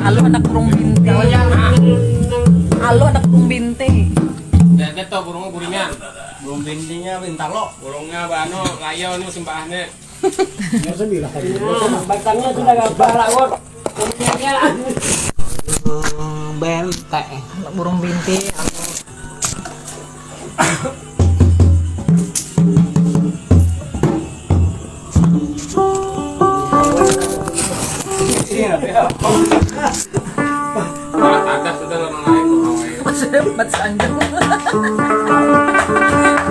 Halo anak burung bintik. Halo anak burung bintik. Dan itu burungnya guringan. Burung bintinya bintang lo. Burungnya bano layo ini simpahannya. Batangnya sudah gambar lawat. Bentek. Anak burung bintik. Ada sudah orang lain. Sebat sanjung.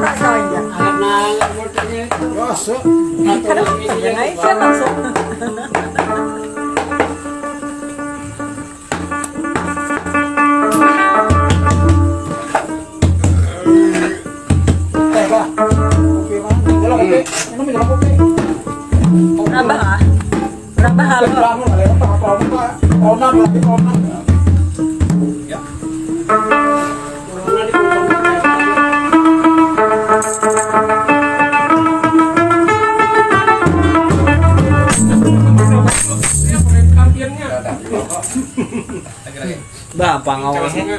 Tak saja. Anak motornya masuk. Yang naik kan langsung. Berapa ah? Berapa halo? Ya. Berapa ngawalnya?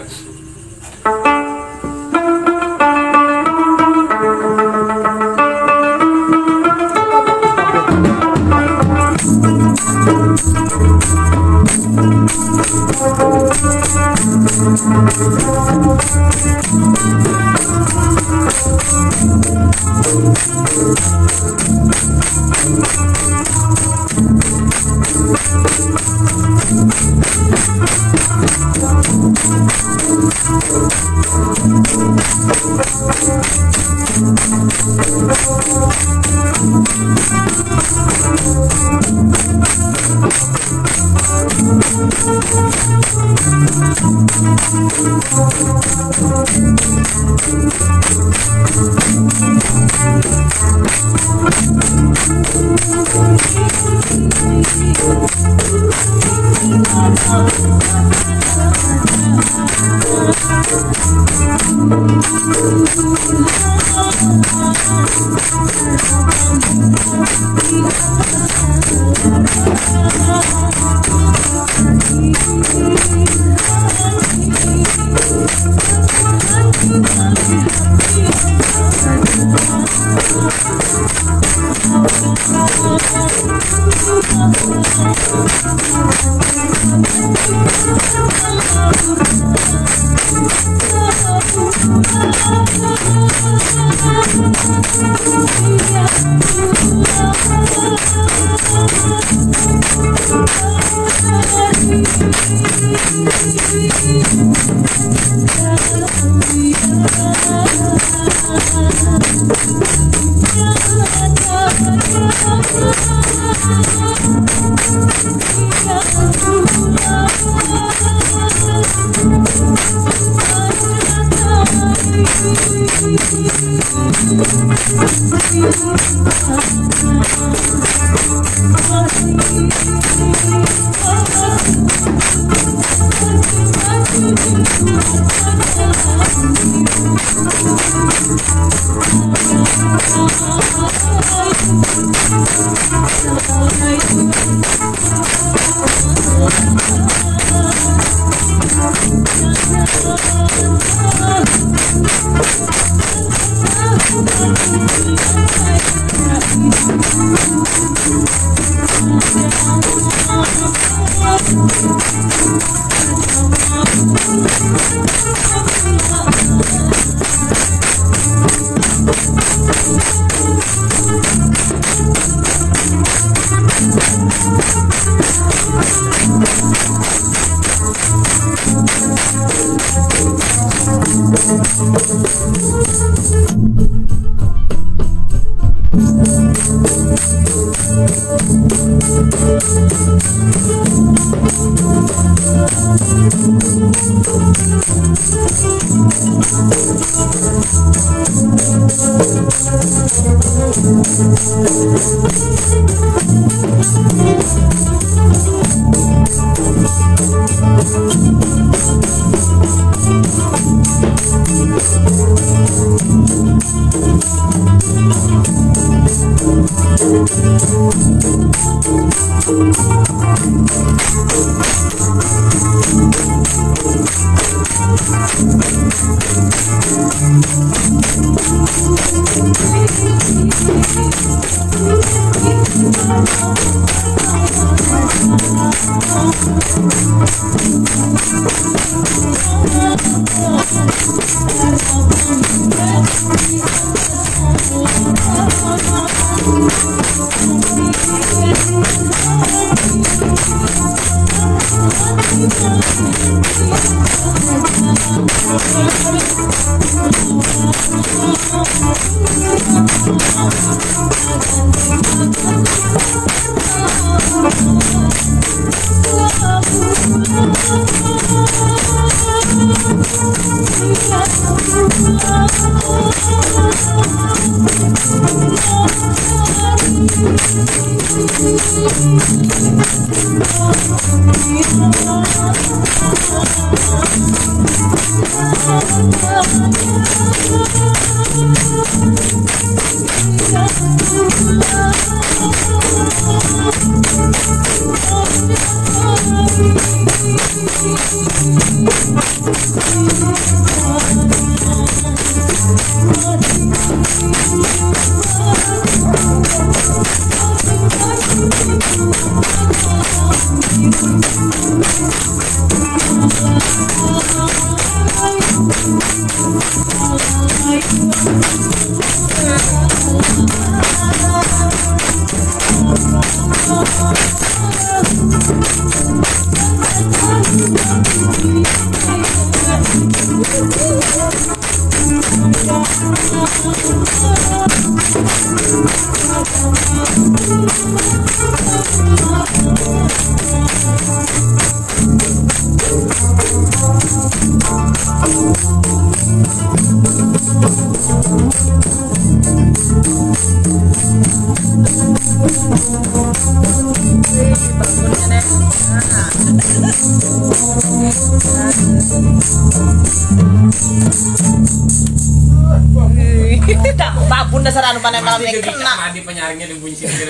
Babun dasar anu panen malam Pasti yang jadi kena. tadi penyaringnya di bunyi sini.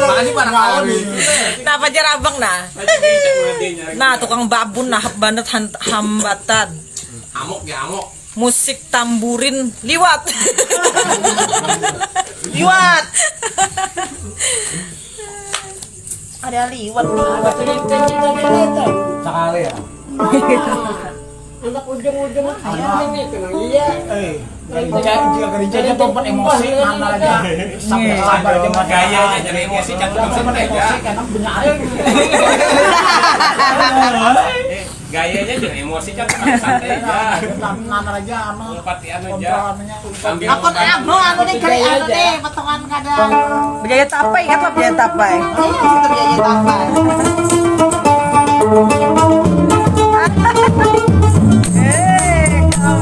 Makanya para kali. Nah, pajar abang nah. Nah, tukang babun nah banget hambatan. Amok ya amok. Musik tamburin liwat. Liwat. Ada liwat nih. Sekali ya. Anak ujung-ujung ayam ini tenang iya. Jika kerjanya tempat emosi, mana aja sabar aja mas. Gayanya jadi emosi, jangan Tempat emosi karena punya air. Gayanya jadi emosi kan santai aja. Mana aja anu. Lopatian aja. Ambil Aku anu anu nih kali anu deh potongan kadang. Berjaya tapai, ingatlah berjaya tapai. Ini situ biaya tambah. Kau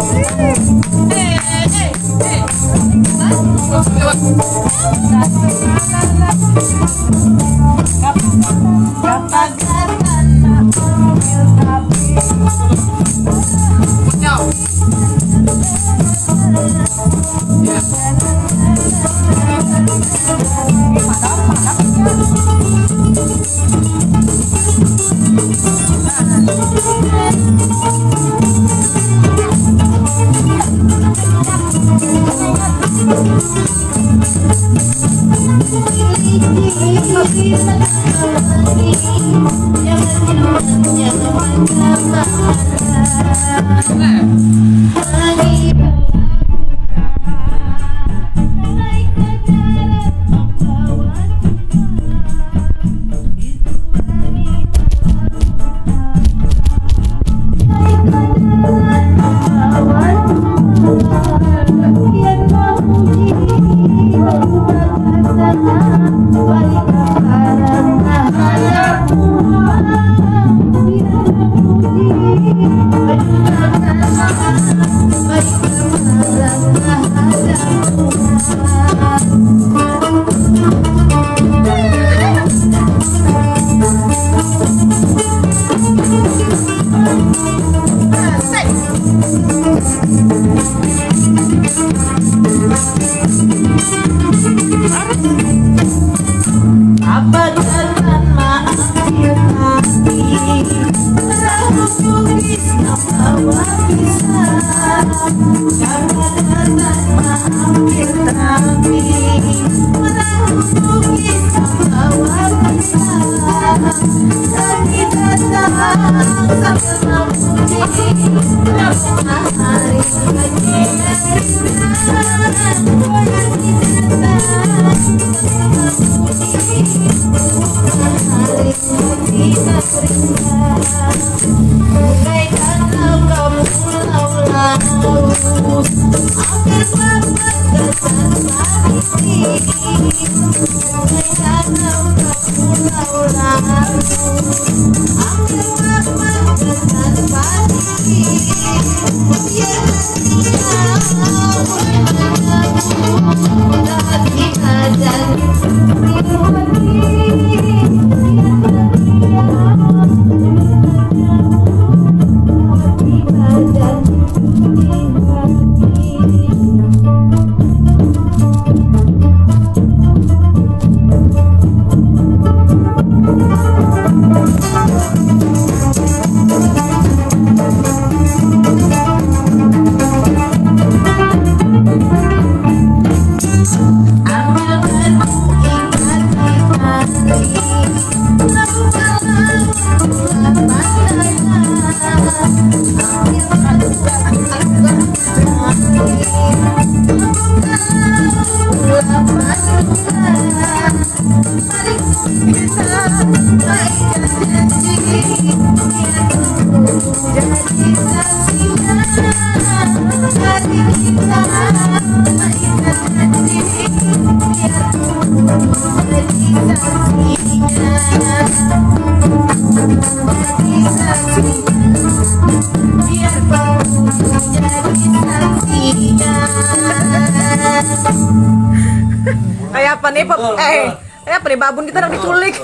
Kayak apa nih, kayak apa nih babun kita nang diculik.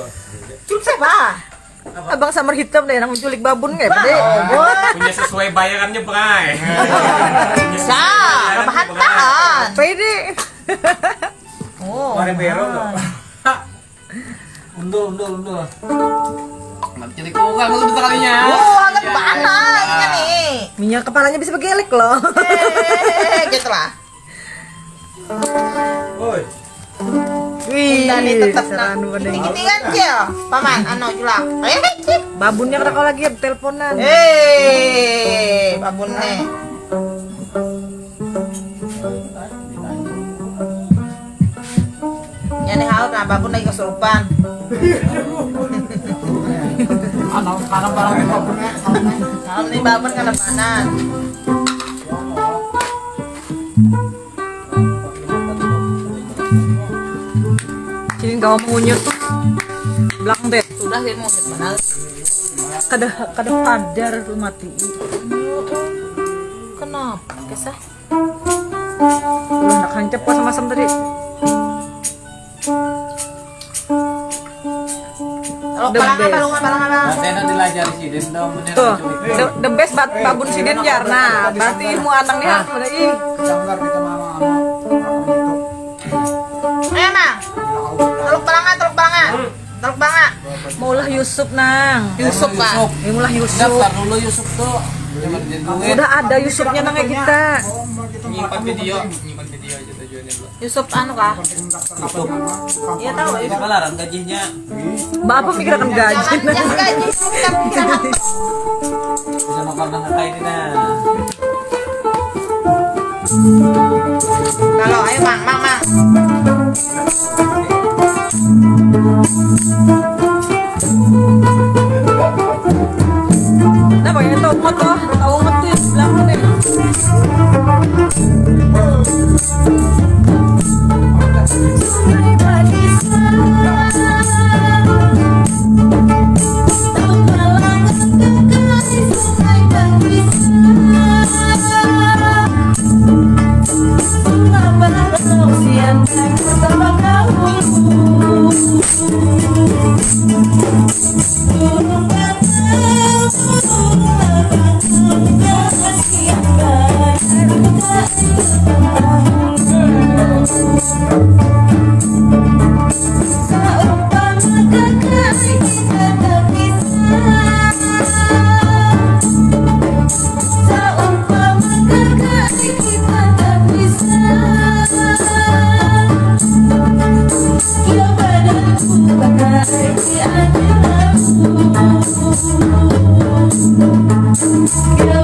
Culik siapa? Abang Samar Hitam deh, nang menculik babun nggak? Punya sesuai bayarannya, Bray. Bisa, rebahan tahan. Pede. Oh. Mari bero loh. Undul. Nanti jadi kurang lu bentar kalinya. Oh, agak panas ini nih. Minyak kepalanya bisa bergelek loh. Gitu lah. Woi. Wih, Nih tetap seranu pada ini. Tinggi kan Cil, paman, anu julang. Babunnya kena kau lagi teleponan. Babun nih. Ya nih hal, nah babun lagi kesurupan. Karena barang itu punya. Kalau nih babun kena panas. Jadi kau mengunyut tuh. Belakang deh. Sudah sih mau panas. Kada padar tuh mati. Kenapa? Kesah? Udah nak hancap pas sama tadi. Kalau the Balangan, best. balangan. Nanti nanti dilajar sih, dan dong bener Tuh, menculik. the best babun si Denjar. Nah, berarti ilmu anang nih harus ada ih. Sanggar kita mama itu. Ayo, Mang. Teluk balangan. Teluk balangan. Maulah Yusuf nang. Yusuf, Pak. Maulah Yusuf. Daftar dulu Yusuf tuh. Jangan jadi duit. Udah ada Yusufnya nang kayak kita. Nyimpan video aja tujuannya dulu. Yusuf anu kah? Iya tahu. Itu balaran gajinya. Bapak mikir akan gaji. Jangan gaji, kita hampir. Bisa makan nang kayak ini nah. Kalau ayo, Mang. Nah, pakai tomat toh. Tahu nggak tuh yang bilang deh. Yo,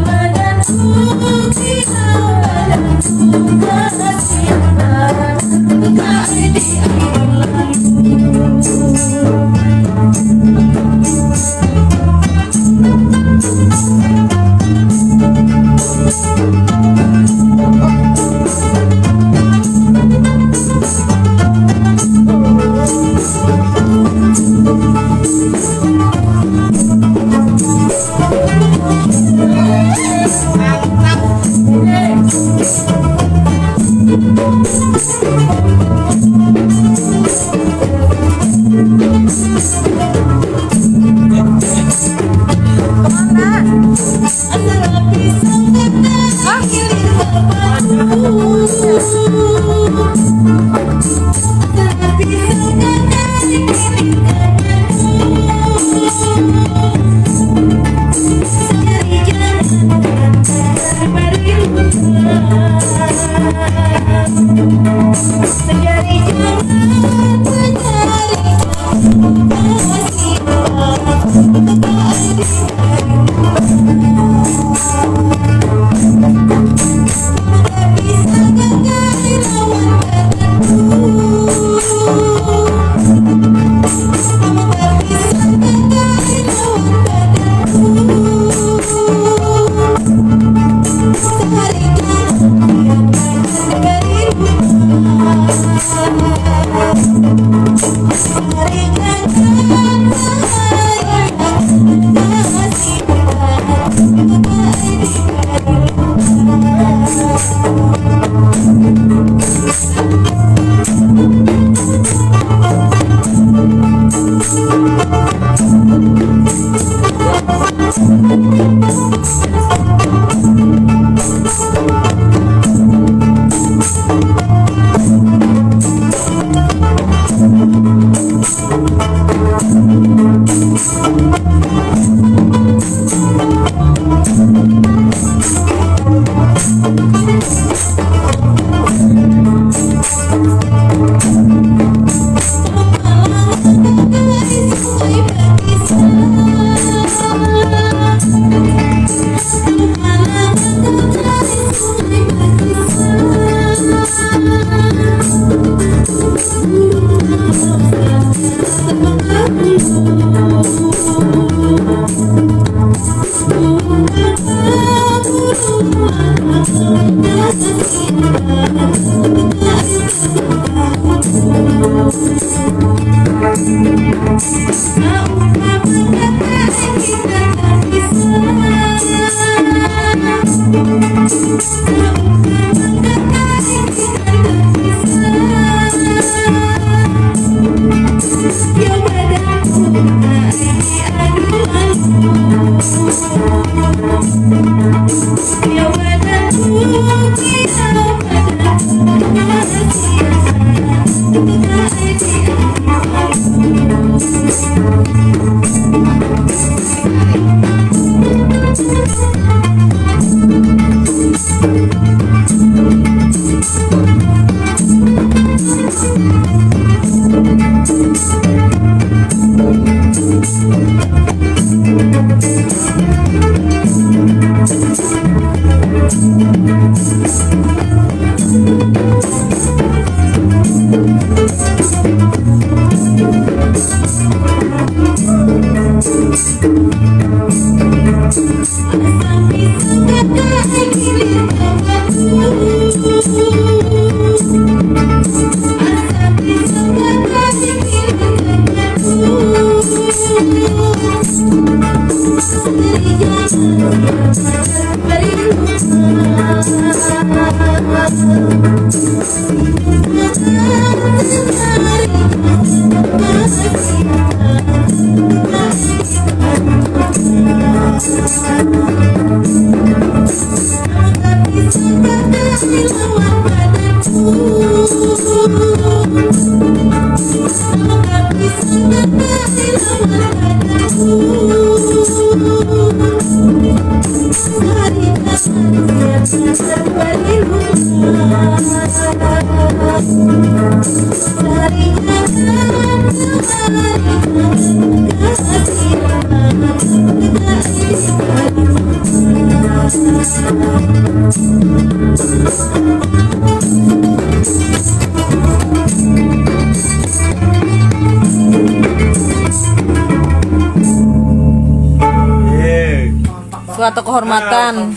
Suatu kehormatan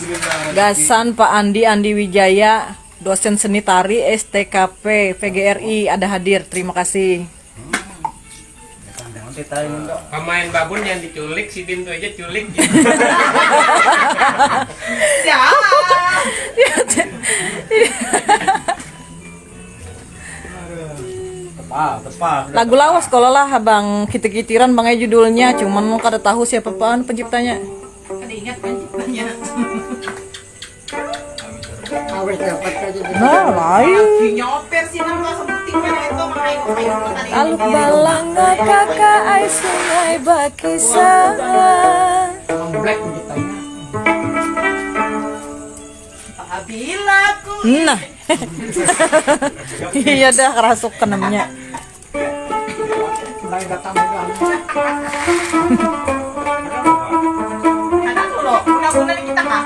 Gasan Pak Andi Wijaya, dosen seni tari STKP VGRI ada hadir. Terima kasih. Pemain babon yang diculik, si Tim tuh aja culik. Lagu lawas kalau lah abang kitir-kitiran bang judulnya, cuman kada tahu siapa apaan penciptanya. Ingat penciptanya. Nah, lain. Nyoper sih nang sebutin itu makanya Aluk balanga kakak ai sungai bakisan. Black penciptanya. Apabila ku Nah. Iya dah kerasukan namanya. Mulai datang bulan. ada dulu, guna-guna kita kah?